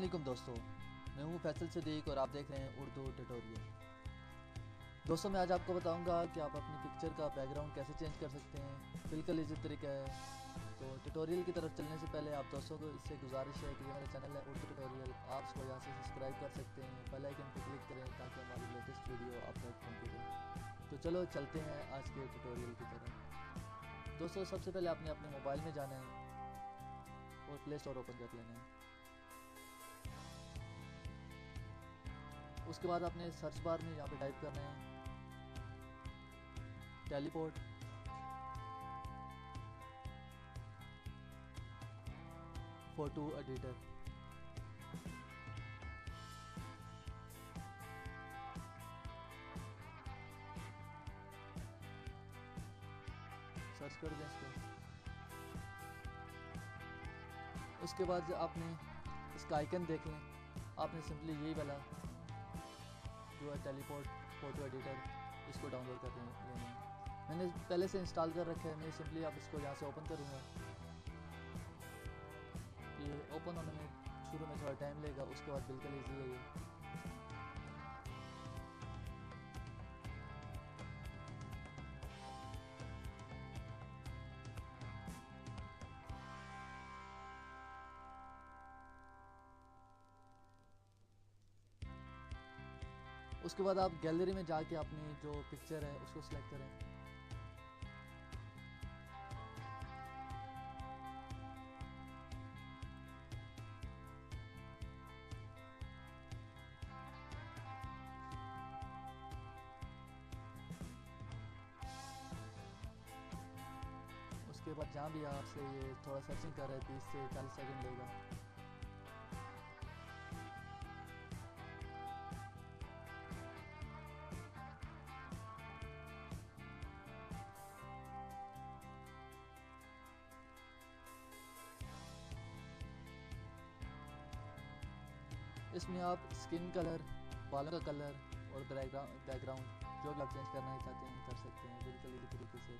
अस्सलामुअलैकुम दोस्तों, मैं हूं फैसल सिद्दीक और आप देख रहे हैं उर्दू ट्यूटोरियल। दोस्तों मैं आज आपको बताऊंगा कि आप अपनी पिक्चर का बैकग्राउंड कैसे चेंज कर सकते हैं। बिल्कुल इजी तरीका है। तो ट्यूटोरियल की तरफ चलने से पहले आप दोस्तों को इससे गुजारिश है कि ये मेरा चैनल है उर्दू ट्यूटोरियल, आप इसको यहाँ से सब्सक्राइब कर सकते हैं, बेल आइकन पर क्लिक करें ताकि हमारी लेटेस्ट वीडियो आप तक पहुँचे रहे। तो चलो चलते हैं आज के ट्यूटोरियल की तरफ। दोस्तों सबसे पहले आपने अपने मोबाइल में जाना है और प्ले स्टोर ओपन कर लेना है। उसके बाद आपने सर्च बार में यहाँ पे टाइप करना है टेलीपोर्ट फोटो एडिटर। सर्च कर दें इसको। उसके बाद आपने इसका आइकन देख लें, आपने सिंपली यही वाला जो है टेलीपोर्ट फोटो एडिटर इसको डाउनलोड कर लेना है। मैंने पहले से इंस्टॉल कर रखा है, मैं सिंपली आप इसको यहाँ से ओपन करूँगा। ये ओपन होने में शुरू में थोड़ा टाइम लेगा, उसके बाद बिल्कुल ईजी है ये। उसके बाद आप गैलरी में जाके अपनी जो पिक्चर है उसको सिलेक्ट करें। उसके बाद जहाँ भी आपसे ये थोड़ा सर्चिंग कर रहे हैं 30 से 40 सेकंड लेगा। इसमें आप स्किन कलर, बालों का कलर और बैकग्राउंड जो भी आप चेंज करना चाहते हैं कर सकते हैं बिल्कुल इसी तरीके से।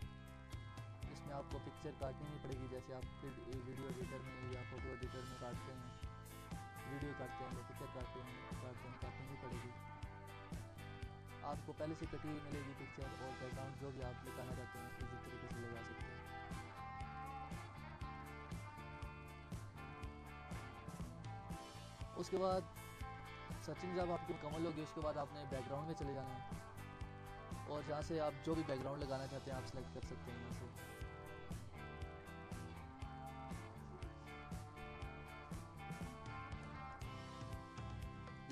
इसमें आपको पिक्चर काटनी नहीं पड़ेगी, जैसे आप वीडियो एडिटर में या फोटो एडिटर में काटते हैं, वीडियो काटते हैं या पिक्चर काटनी नहीं पड़ेगी। आपको पहले से कटी हुई मिलेगी पिक्चर और बैकग्राउंड जो भी आप लगाना चाहते हैं इसी तरीके से लगा सकते हैं। उसके बाद सर्चिंग जब आपकी मुकम्मल होगी उसके बाद आपने बैकग्राउंड में चले जाना है और जहाँ से आप जो भी बैकग्राउंड लगाना चाहते हैं आप सेलेक्ट कर सकते हैं यहाँ से।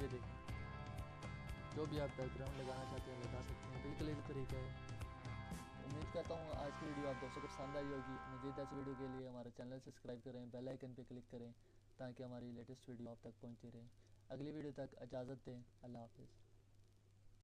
ये देखें, जो भी आप बैकग्राउंड लगाना चाहते हैं लगा सकते हैं, बिल्कुल इसी तरीका है। उम्मीद करता हूँ आज की वीडियो आप दोस्तों को पसंद आई होगी। मज़ीद ऐसी वीडियो के लिए हमारे चैनल सब्सक्राइब करें, बेल आइकन पर क्लिक करें ताकि हमारी लेटेस्ट वीडियो आप तक पहुँचती रहे। अगली वीडियो तक इजाज़त दें। अल्लाह हाफ़िज़।